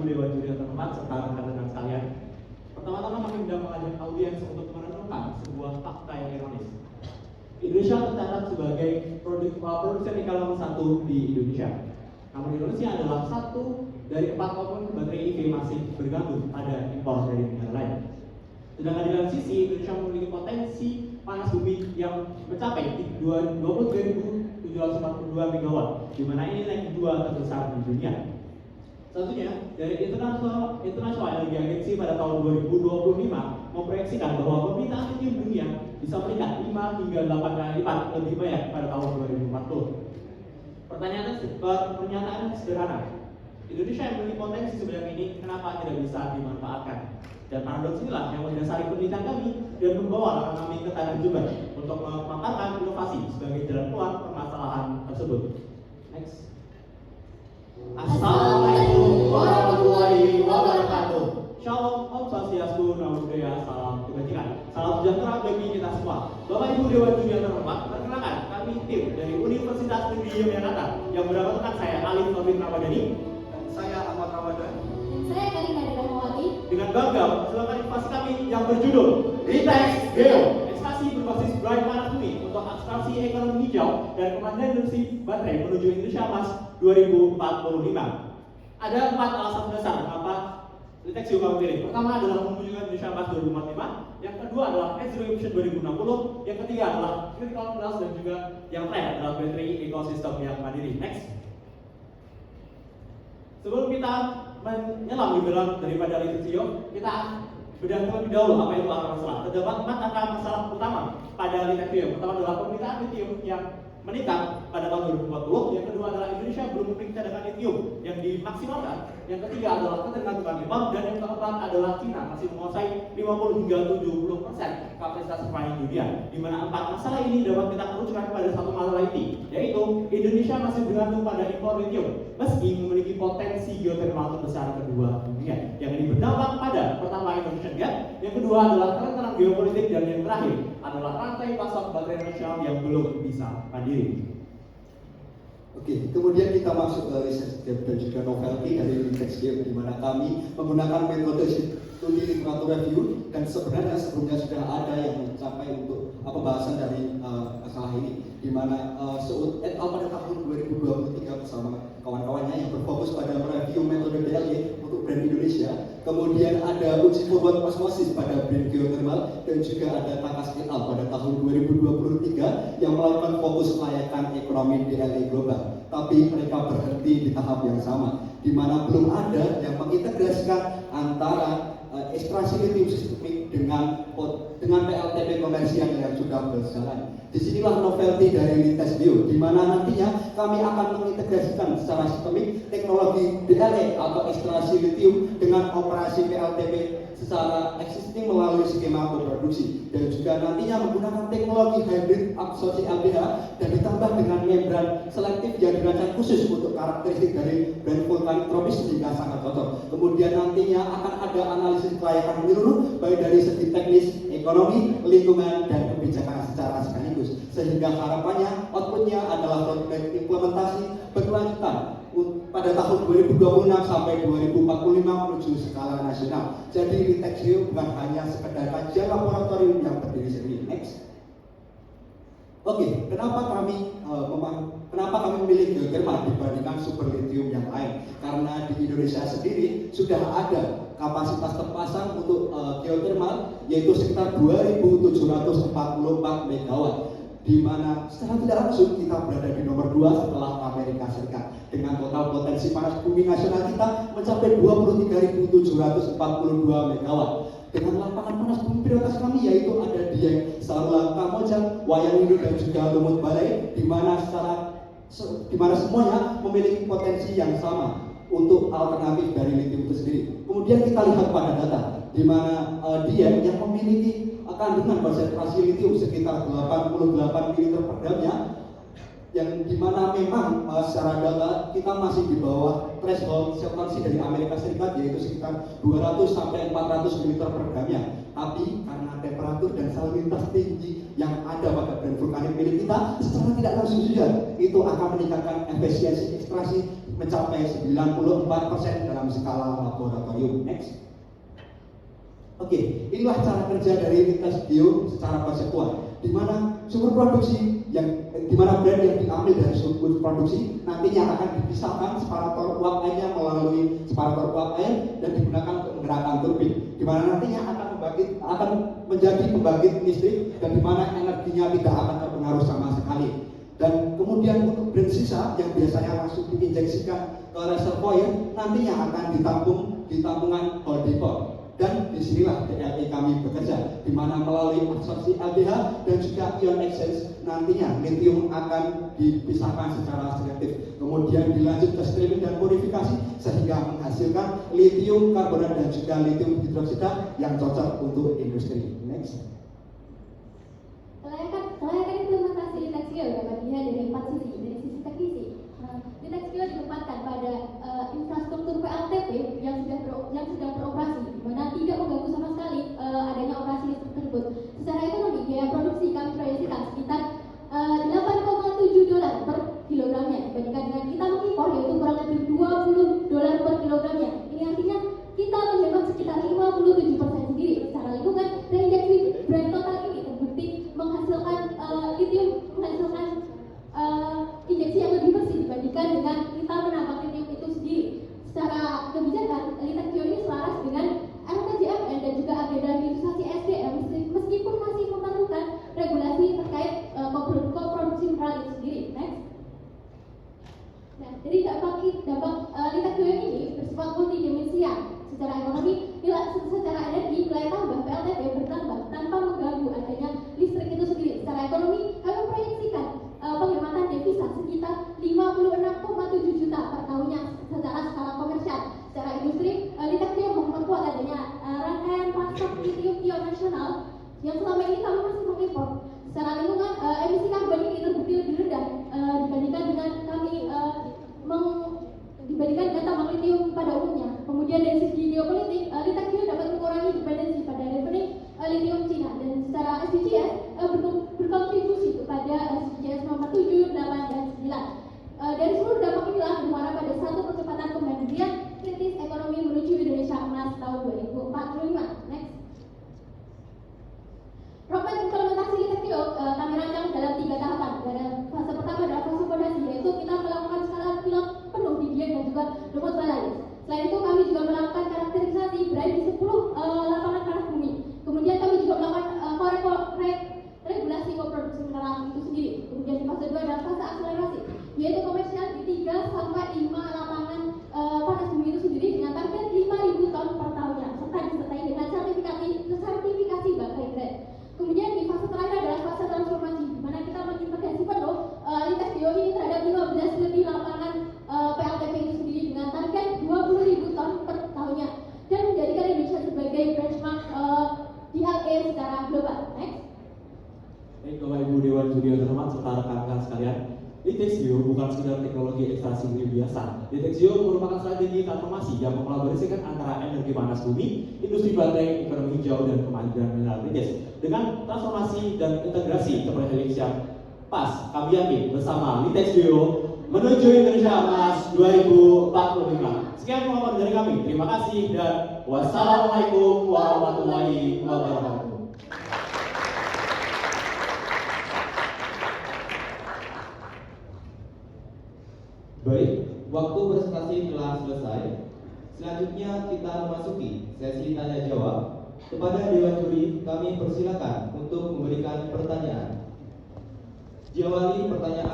Dewan Juri yang terhormat serta rekan-rekan sekalian. Pertama-tama kami hendak mengajak audiens untuk merenungkan sebuah fakta yang ironis. Indonesia tercatat sebagai produsen ikan nomor 1 di Indonesia. Namun Indonesia adalah satu dari 4 komponen baterai EV masih bergantung pada impor dari negara lain. Sedangkan di lain sisi, Indonesia memiliki potensi panas bumi yang mencapai 23.742 MW, di mana ini naik kedua terbesar di dunia. Selanjutnya, dari International Energy Agency pada tahun 2025 memproyeksikan bahwa permintaan lithium dunia bisa meningkat 5 hingga 8 kali lipat lebih banyak pada tahun 2040. Pernyataan sederhana. Indonesia yang memiliki potensi sebanyak ini, kenapa tidak bisa dimanfaatkan? Dan paradoks inilah yang mendasari penelitian kami dan membawa rekan kami ke Tanah Jember untuk memaparkan inovasi sebagai jalan keluar permasalahan tersebut. Next. Assalamualaikum warahmatullahi wabarakatuh. Shalom, Om Swastiastu, Namo Buddhaya, salam kebajikan. Salam sejahtera bagi kita semua. Bapak Ibu Dewan Juri yang terhormat, perkenalkan kami tim dari Universitas Negeri Yogyakarta yang bernamakan saya Alif Taufik Ramadhani dan saya Ahmad Ramadan dan saya Karina Darmawati. Dengan bangga silakan inovasi kami yang berjudul Ritex Geo, ekstraksi berbasis bright panas bumi untuk ekstraksi ekonomi hijau dan pemandangan industri baterai menuju Indonesia Emas 2045. Ada 4 alasan dasar kenapa Ritex Geo kami pilih. Pertama adalah mewujudkan Indonesia Emas 2045. Yang kedua adalah Net Zero Emission 2060. Yang ketiga adalah critical minerals dan juga yang terakhir adalah battery ekosistem yang mandiri. Next. Sebelum kita menyelam di dalam daripada lithium, kita bedah terlebih dahulu apa itu akar masalah. Terdapat 4 akar masalah utama pada lithium. Pertama adalah permintaan lithium yang meningkat pada tahun 2040. Yang kedua adalah Indonesia belum memiliki cadangan lithium yang dimaksimalkan. Yang ketiga adalah ketergantungan impor, dan yang keempat adalah Cina masih menguasai 50 hingga 70% kapasitas refining dunia. Di mana 4 masalah ini dapat kita kerucutkan pada satu masalah inti, yaitu Indonesia masih bergantung pada impor lithium meski memiliki potensi geotermal terbesar kedua dunia. Yang ini berdampak pada pertama Indonesian Gap, yang kedua adalah kerentanan geopolitik, dan yang terakhir adalah rantai pasok baterai nasional yang belum bisa mandiri. Oke, kemudian kita masuk ke research gap dan juga novelty dari Ritex Geo, di mana kami menggunakan metode studi literatur review, dan sebenarnya sebelumnya sudah ada yang mencapai untuk pembahasan dari masalah ini, di mana Seoul et al pada tahun 2023 bersama kawan-kawannya yang berfokus pada mereview metode DLE untuk brand Indonesia. Kemudian ada uji forward osmosis pada brand geothermal, dan juga ada Takas et al pada tahun 2023 yang melakukan fokus kelayakan ekonomi DLE global. Tapi mereka berhenti di tahap yang sama, di mana belum ada yang mengintegrasikan antara ekstraksi lithium sistemik dengan PLTP komersial yang sudah berjalan. Disinilah novelty dari Ritex Geo, di mana nantinya kami akan mengintegrasikan secara sistemik teknologi DLE atau ekstraksi lithium dengan operasi PLTP secara existing melalui skema produksi, dan juga nantinya menggunakan teknologi hybrid absorpsi LPH dan ditambah dengan membran selektif yang dirancang khusus untuk karakteristik dari brand vulkanik tropis sehingga sangat cocok. Kemudian nantinya akan ada analisis kelayakan menyeluruh baik dari segi teknis, ekonomi, lingkungan, dan kebijakan secara sekaligus, sehingga harapannya outputnya adalah roadmap implementasi berkelanjutan pada tahun 2026 sampai 2045 menuju skala nasional. Jadi Ritex Geo bukan hanya sekedar kajian laboratorium yang berdiri sendiri. Next. Oke, kenapa kami memilih geothermal dibandingkan super lithium yang lain? Karena di Indonesia sendiri sudah ada kapasitas terpasang untuk geothermal, yaitu sekitar 2.744 MW, di mana secara tidak langsung kita berada di nomor 2 setelah Amerika Serikat, dengan total potensi panas bumi nasional kita mencapai 23.742 MW. Dengan lapangan panas bumi prioritas kami yaitu ada Dieng, Sarula, Kamojang, Wayang Indo, dan juga Lumut Balai, di mana semuanya memiliki potensi yang sama untuk alternatif dari lithium itu sendiri. Kemudian kita lihat pada data, di mana Dieng yang memiliki kandungan konsentrasi lithium sekitar 88 ml per gramnya, yang dimana memang secara data kita masih di bawah threshold substansi dari Amerika Serikat, yaitu sekitar 200 sampai 400 ml per gramnya. Tapi karena temperatur dan salinitas tinggi yang ada pada brand vulkanik milik kita, secara tidak langsung saja itu akan meningkatkan efisiensi ekstraksi mencapai 94% dalam skala laboratorium. Next. Oke, inilah cara kerja dari Lintex Bio secara konseptual, di mana sumber produksi di mana brand yang diambil dari sumber produksi nantinya akan dipisahkan separator uap airnya melalui separator uap air dan digunakan untuk menggerakkan turbin, di mana nantinya akan menjadi pembangkit listrik dan di mana energinya tidak akan terpengaruh sama sekali. Dan kemudian untuk brand sisa yang biasanya langsung diinjeksikan ke reservoir nantinya akan ditampung di tampungan holding port. Dan disinilah DLE kami bekerja, di mana melalui absorpsi LDH dan juga ion exchange nantinya litium akan dipisahkan secara selektif, kemudian dilanjut ke streaming dan purifikasi sehingga menghasilkan litium karbonat dan juga litium hidroksida yang cocok untuk industri. Next. Kelayakan implementasi Lintex Bio dapat dilihat dari 4 sisi. Dari sisi teknisi, Lintex Bio ditempatkan pada infrastruktur PLTP yang sedang beroperasi, di mana tidak mengganggu sama sekali adanya operasi listrik tersebut. Secara ekonomi, biaya produksi kami proyeksikan sekitar $8,7 per kilogramnya, dibandingkan dengan kita mengimpor yaitu kurang lebih $20 per kilogramnya. Ini artinya kita menghemat sekitar 57% sendiri. Secara lingkungan, dan injeksi brand total ini terbukti menghasilkan injeksi yang lebih bersih dibandingkan dengan kita menambah litium itu sendiri. Secara kebijakan, Lintex Bio ini selaras dengan RKJMN dan juga agenda hilirisasi SDM meskipun masih memerlukan regulasi terkait koproduksi mineral itu sendiri. Next. Nah, jadi dampak Lintex Bio ini bersifat multidimensial. Secara ekonomi, secara energi, nilai tambah PLTP bertambah tanpa mengganggu adanya listrik itu sendiri. Secara ekonomi, kami proyeksikan penghematan devisa sekitar 56,7 juta per tahunnya secara skala komersial. Secara industri, Lintex Bio memperkuat adanya rangkaian pasar litium ion nasional yang selama ini kami masih mengimpor. Secara lingkungan, emisi karbon ini terbukti lebih rendah dibandingkan dengan tambang litium pada umumnya. Kemudian dari segi geopolitik, Lintex Bio dapat mengurangi dependensi pada refining litium Cina, dan secara SDGs berkontribusi kepada SDGs nomor 7, 8, dan 9. Dari seluruh dampak inilah bermuara pada satu percepatan kemandirian kritis ekonomi menuju Indonesia Emas tahun 2045. Next. Roadmap implementasi Lintex Bio kami rancang dalam 3 tahapan. Dalam fase pertama adalah fase fondasi, yaitu kita melakukan skala pilot penuh di Dieng dan juga remote balance. Selain itu kami juga melakukan karakterisasi brand di 10 lapangan panas bumi. Kemudian kami juga melakukan regulasi koproduksi mineral itu sendiri. Kemudian di fase 2 adalah fase akselerasi, yaitu komersial di 3 sampai 5 lapangan panas bumi itu sendiri dengan target 5.000 ton per tahunnya, serta disertai dengan sertifikasi baterai grade. Kemudian di fase terakhir adalah fase transformasi, di mana kita mengintegrasi penuh Lintex Bio ini terhadap 15 lebih lapangan PLTP itu sendiri dengan target 20.000 ton per tahunnya, dan menjadikan Indonesia sebagai benchmark DLE secara global. Next. Baik, Bapak Ibu Dewan Juri yang terhormat serta rekan-rekan sekalian, Lintex Bio bukan sekedar teknologi ekstraksi minyak biasa. Lintex Bio merupakan strategi transformasi yang mengkolaborasikan antara energi panas bumi, industri baterai, ekonomi hijau, dan kemandirian mineral Lintex. Dengan transformasi dan integrasi seperti Helix yang pas, kami yakin bersama Lintex Bio menuju Indonesia Emas 2045. Sekian pengumuman dari kami. Terima kasih dan wassalamualaikum warahmatullahi wabarakatuh. Baik, waktu presentasi telah selesai. Selanjutnya kita memasuki sesi tanya jawab. Kepada Dewan Juri, kami persilakan untuk memberikan pertanyaan. Diawali pertanyaan